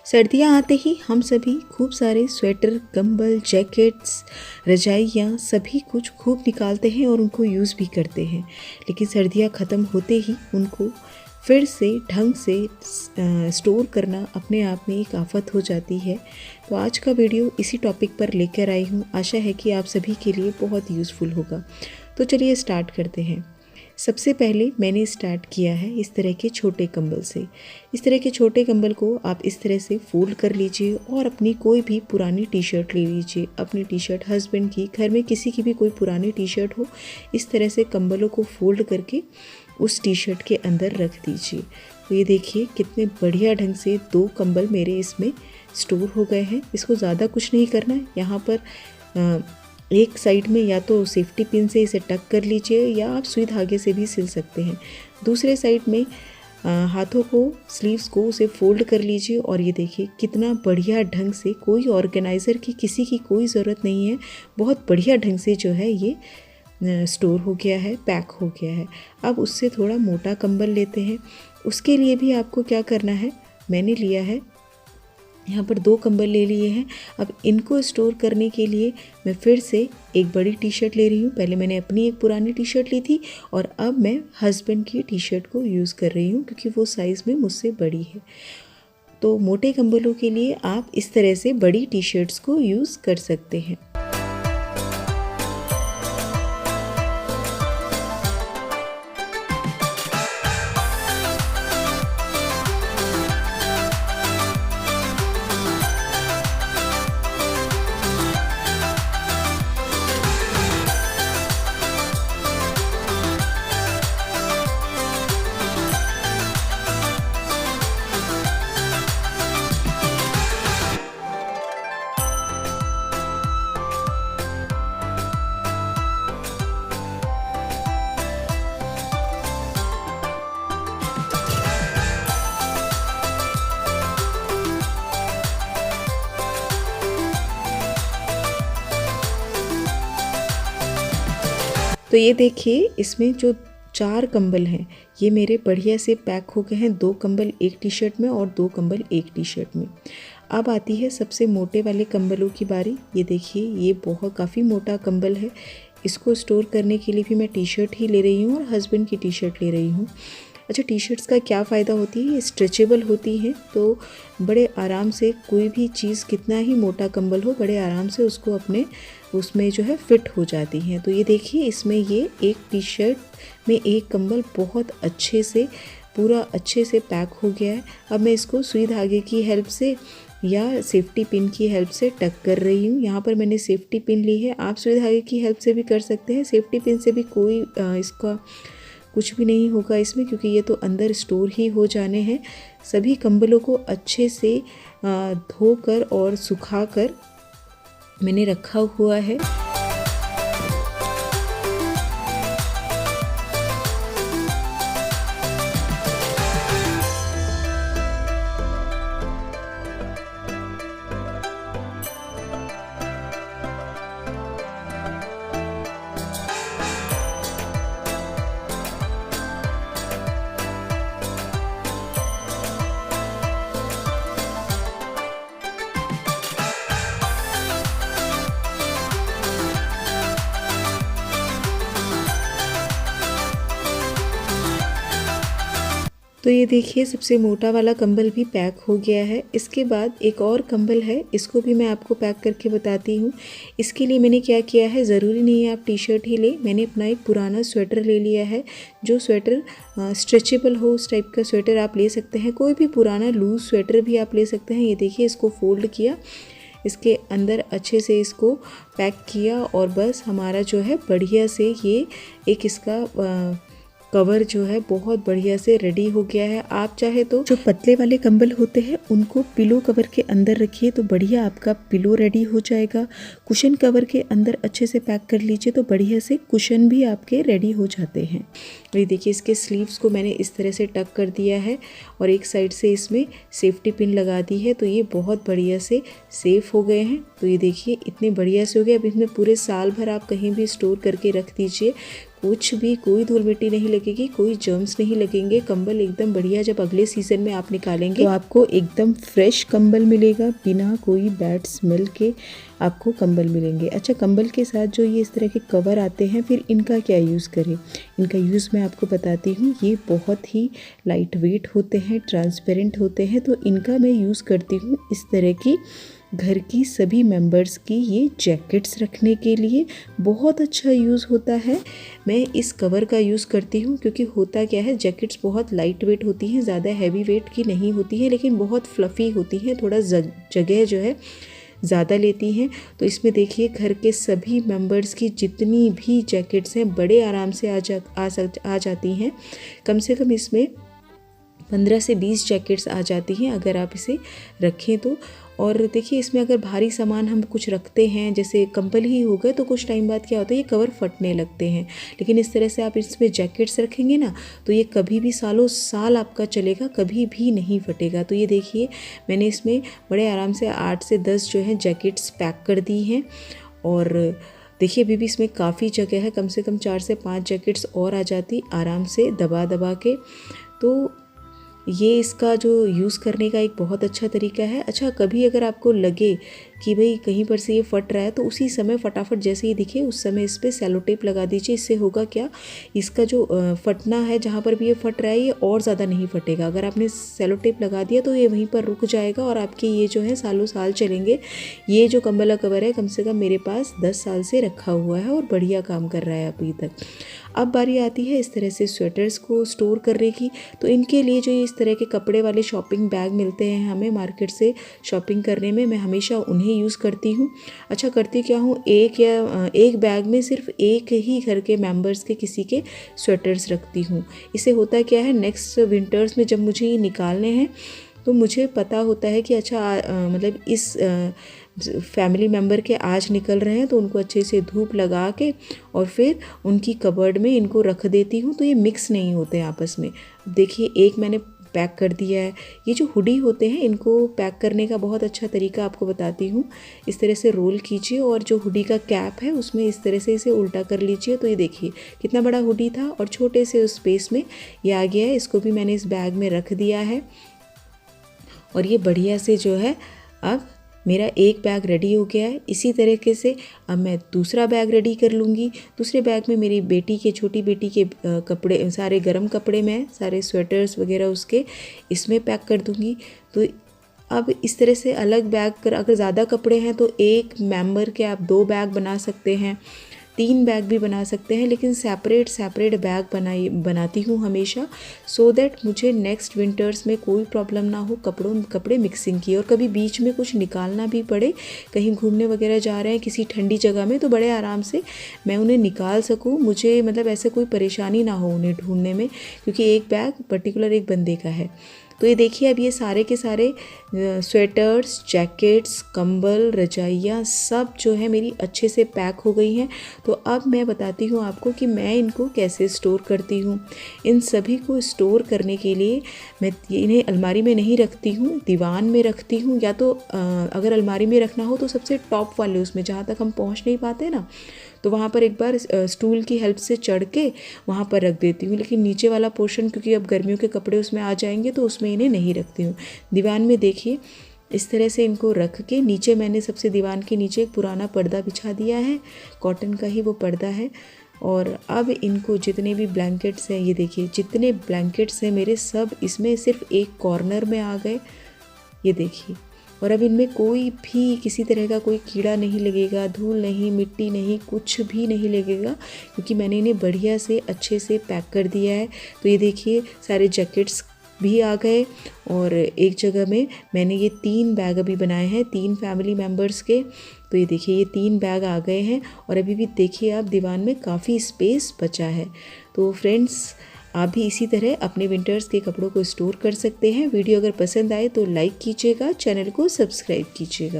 सर्दियाँ आते ही हम सभी खूब सारे स्वेटर, कंबल, जैकेट्स, रजाइयाँ सभी कुछ खूब निकालते हैं और उनको यूज़ भी करते हैं। लेकिन सर्दियाँ ख़त्म होते ही उनको फिर से ढंग से स्टोर करना अपने आप में एक आफत हो जाती है। तो आज का वीडियो इसी टॉपिक पर लेकर आई हूँ। आशा है कि आप सभी के लिए बहुत यूज़फुल होगा। तो चलिए स्टार्ट करते हैं। सबसे पहले मैंने स्टार्ट किया है इस तरह के छोटे कंबल से। इस तरह के छोटे कंबल को आप इस तरह से फोल्ड कर लीजिए और अपनी कोई भी पुरानी टी शर्ट ले लीजिए। अपनी टी शर्ट, हस्बैंड की, घर में किसी की भी कोई पुरानी टी शर्ट हो, इस तरह से कंबलों को फोल्ड करके उस टी शर्ट के अंदर रख दीजिए। तो ये देखिए कितने बढ़िया ढंग से 2 कंबल मेरे इसमें स्टोर हो गए हैं। इसको ज़्यादा कुछ नहीं करना है। यहाँ पर एक साइड में या तो सेफ्टी पिन से इसे टक कर लीजिए या आप सुई धागे से भी सिल सकते हैं। दूसरे साइड में हाथों को, स्लीव्स को उसे फोल्ड कर लीजिए और ये देखिए कितना बढ़िया ढंग से, कोई ऑर्गेनाइज़र की किसी की कोई ज़रूरत नहीं है। बहुत बढ़िया ढंग से जो है ये स्टोर हो गया है, पैक हो गया है। अब उससे थोड़ा मोटा कंबल लेते हैं। उसके लिए भी आपको क्या करना है, मैंने लिया है यहाँ पर 2 कंबल ले लिए हैं। अब इनको स्टोर करने के लिए मैं फिर से एक बड़ी टी शर्ट ले रही हूँ। पहले मैंने अपनी एक पुरानी टी शर्ट ली थी और अब मैं हस्बैंड की टी शर्ट को यूज़ कर रही हूँ क्योंकि वो साइज़ में मुझसे बड़ी है। तो मोटे कंबलों के लिए आप इस तरह से बड़ी टी शर्ट्स को यूज़ कर सकते हैं। तो ये देखिए इसमें जो 4 कंबल हैं ये मेरे बढ़िया से पैक हो गए हैं। 2 कंबल एक टी शर्ट में और 2 कंबल एक टी शर्ट में। अब आती है सबसे मोटे वाले कंबलों की बारी। ये देखिए ये काफ़ी मोटा कंबल है। इसको स्टोर करने के लिए भी मैं टी शर्ट ही ले रही हूँ और हस्बैंड की टी शर्ट ले रही हूँ। अच्छा, टी शर्ट्स का क्या फ़ायदा होती है, ये स्ट्रेचेबल होती हैं तो बड़े आराम से कोई भी चीज़, कितना ही मोटा कंबल हो, बड़े आराम से उसको अपने उसमें जो है फिट हो जाती हैं। तो ये देखिए इसमें ये एक टी शर्ट में एक कंबल बहुत अच्छे से, पूरा अच्छे से पैक हो गया है। अब मैं इसको सुई धागे की हेल्प से या सेफ्टी पिन की हेल्प से टक कर रही हूँ। यहाँ पर मैंने सेफ्टी पिन ली है, आप सुई धागे की हेल्प से भी कर सकते हैं। सेफ्टी पिन से भी कोई इसका कुछ भी नहीं होगा इसमें, क्योंकि ये तो अंदर स्टोर ही हो जाने हैं। सभी कंबलों को अच्छे से धोकर और सुखाकर मैंने रखा हुआ है। तो ये देखिए सबसे मोटा वाला कंबल भी पैक हो गया है। इसके बाद एक और कंबल है, इसको भी मैं आपको पैक करके बताती हूँ। इसके लिए मैंने क्या किया है, ज़रूरी नहीं है आप टी शर्ट ही लें। मैंने अपना एक पुराना स्वेटर ले लिया है, जो स्वेटर स्ट्रेचेबल हो, उस टाइप का स्वेटर आप ले सकते हैं। कोई भी पुराना लूज़ स्वेटर भी आप ले सकते हैं। ये देखिए इसको फोल्ड किया, इसके अंदर अच्छे से इसको पैक किया और बस हमारा जो है बढ़िया से ये एक इसका कवर जो है बहुत बढ़िया से रेडी हो गया है। आप चाहे तो जो पतले वाले कंबल होते हैं उनको पिलो कवर के अंदर रखिए तो बढ़िया आपका पिलो रेडी हो जाएगा। कुशन कवर के अंदर अच्छे से पैक कर लीजिए तो बढ़िया से कुशन भी आपके रेडी हो जाते हैं। और ये देखिए इसके स्लीव्स को मैंने इस तरह से टक कर दिया है और एक साइड से इसमें सेफ्टी पिन लगा दी है, तो ये बहुत बढ़िया से सेफ़ हो गए हैं। तो ये देखिए इतने बढ़िया से हो गए। अब इसमें पूरे साल भर आप कहीं भी स्टोर करके रख दीजिए, कुछ भी कोई धूल मिट्टी नहीं लगेगी, कोई जर्म्स नहीं लगेंगे। कंबल एकदम बढ़िया जब अगले सीज़न में आप निकालेंगे तो आपको एकदम फ्रेश कंबल मिलेगा, बिना कोई बैड स्मेल के आपको कंबल मिलेंगे। अच्छा, कंबल के साथ जो ये इस तरह के कवर आते हैं, फिर इनका क्या यूज़ करें? इनका यूज़ मैं आपको बताती हूँ। ये बहुत ही लाइट वेट होते हैं, ट्रांसपेरेंट होते हैं, तो इनका मैं यूज़ करती हूँ इस तरह की घर की सभी मेंबर्स की ये जैकेट्स रखने के लिए बहुत अच्छा यूज़ होता है। मैं इस कवर का यूज़ करती हूँ क्योंकि होता क्या है, जैकेट्स बहुत लाइट वेट होती हैं, ज़्यादा हैवी वेट की नहीं होती हैं, लेकिन बहुत फ्लफ़ी होती हैं, थोड़ा जगह जो है ज़्यादा लेती हैं। तो इसमें देखिए घर के सभी मेंबर्स की जितनी भी जैकेट्स हैं बड़े आराम से आ जाती हैं। कम से कम इसमें 15 से 20 जैकेट्स आ जाती हैं अगर आप इसे रखें तो। और देखिए इसमें अगर भारी सामान हम कुछ रखते हैं, जैसे कंबल ही हो गए, तो कुछ टाइम बाद क्या होता है, ये कवर फटने लगते हैं। लेकिन इस तरह से आप इसमें जैकेट्स रखेंगे ना, तो ये कभी भी सालों साल आपका चलेगा, कभी भी नहीं फटेगा। तो ये देखिए मैंने इसमें बड़े आराम से 8 से 10 जो है जैकेट्स पैक कर दी हैं। और देखिए अभी भी इसमें काफ़ी जगह है, कम से कम 4 से 5 जैकेट्स और आ जाती आराम से दबा दबा के। तो ये इसका जो यूज़ करने का एक बहुत अच्छा तरीका है। अच्छा, कभी अगर आपको लगे कि भाई कहीं पर से ये फट रहा है, तो उसी समय फटाफट जैसे ही दिखे उस समय इस पर सेलो टेप लगा दीजिए। इससे होगा क्या, इसका जो फटना है जहाँ पर भी ये फट रहा है, ये और ज़्यादा नहीं फटेगा। अगर आपने सेलो टेप लगा दिया तो ये वहीं पर रुक जाएगा और आपके ये जो है सालों साल चलेंगे। ये जो कंबल का कवर है कम से कम मेरे पास 10 साल से रखा हुआ है और बढ़िया काम कर रहा है अभी तक। अब बारी आती है इस तरह से स्वेटर्स को स्टोर करने की। तो इनके लिए जो इस तरह के कपड़े वाले शॉपिंग बैग मिलते हैं हमें मार्केट से शॉपिंग करने में, मैं हमेशा उन्हें यूज़ करती हूँ। अच्छा, करती क्या हूँ, एक बैग में सिर्फ एक ही घर के मेंबर्स के किसी के स्वेटर्स रखती हूँ। इससे होता क्या है, नेक्स्ट विंटर्स में जब मुझे ये निकालने हैं तो मुझे पता होता है कि अच्छा मतलब इस फैमिली मेम्बर के आज निकल रहे हैं, तो उनको अच्छे से धूप लगा के और फिर उनकी कबर्ड में इनको रख देती हूँ, तो ये मिक्स नहीं होते हैं आपस में। देखिए एक मैंने पैक कर दिया है। ये जो हुडी होते हैं इनको पैक करने का बहुत अच्छा तरीका आपको बताती हूँ। इस तरह से रोल कीजिए और जो हुडी का कैप है उसमें इस तरह से इसे उल्टा कर लीजिए। तो ये देखिए कितना बड़ा हुडी था और छोटे से उस स्पेस में ये आ गया है। इसको भी मैंने इस बैग में रख दिया है और ये बढ़िया से जो है अब मेरा एक बैग रेडी हो गया है। इसी तरीके से अब मैं दूसरा बैग रेडी कर लूँगी। दूसरे बैग में मेरी बेटी के, छोटी बेटी के कपड़े, सारे गर्म कपड़े मैं सारे स्वेटर्स वगैरह उसके इसमें पैक कर दूँगी। तो अब इस तरह से अलग बैग कर, अगर ज़्यादा कपड़े हैं तो एक मेंबर के आप 2 बैग बना सकते हैं, 3 बैग भी बना सकते हैं, लेकिन सेपरेट बैग बनाती हूँ हमेशा, सो दैट मुझे नेक्स्ट विंटर्स में कोई प्रॉब्लम ना हो कपड़े मिक्सिंग की। और कभी बीच में कुछ निकालना भी पड़े, कहीं घूमने वगैरह जा रहे हैं किसी ठंडी जगह में, तो बड़े आराम से मैं उन्हें निकाल सकूँ, मुझे मतलब ऐसे कोई परेशानी ना हो उन्हें ढूंढने में, क्योंकि एक बैग पर्टिकुलर एक बंदे का है। तो ये देखिए अब ये सारे के सारे स्वेटर्स, जैकेट्स, कंबल, रजाइयाँ सब जो है मेरी अच्छे से पैक हो गई हैं। तो अब मैं बताती हूँ आपको कि मैं इनको कैसे स्टोर करती हूँ। इन सभी को स्टोर करने के लिए मैं इन्हें अलमारी में नहीं रखती हूँ, दीवान में रखती हूँ, या तो अगर अलमारी में रखना हो तो सबसे टॉप वाले उसमें जहाँ तक हम पहुँच नहीं पाते ना, तो वहाँ पर एक बार स्टूल की हेल्प से चढ़ के वहाँ पर रख देती हूँ। लेकिन नीचे वाला पोर्शन, क्योंकि अब गर्मियों के कपड़े उसमें आ जाएंगे, तो उसमें इन्हें नहीं रखती हूँ। दीवान में देखिए इस तरह से इनको रख के नीचे मैंने सबसे दीवान के नीचे एक पुराना पर्दा बिछा दिया है, कॉटन का ही वो पर्दा है। और अब इनको जितने भी ब्लैंकेट्स हैं, ये देखिए जितने ब्लैंकेट्स हैं मेरे, सब इसमें सिर्फ एक कॉर्नर में आ गए, ये देखिए। और अब इनमें कोई भी किसी तरह का कोई कीड़ा नहीं लगेगा, धूल नहीं, मिट्टी नहीं, कुछ भी नहीं लगेगा, क्योंकि मैंने इन्हें बढ़िया से अच्छे से पैक कर दिया है। तो ये देखिए सारे जैकेट्स भी आ गए और एक जगह में मैंने ये 3 बैग अभी बनाए हैं 3 फैमिली मेम्बर्स के। तो ये देखिए ये 3 बैग आ गए हैं और अभी भी देखिए आप दीवान में काफ़ी स्पेस बचा है। तो फ्रेंड्स, आप भी इसी तरह अपने विंटर्स के कपड़ों को स्टोर कर सकते हैं। वीडियो अगर पसंद आए तो लाइक कीजिएगा, चैनल को सब्सक्राइब कीजिएगा।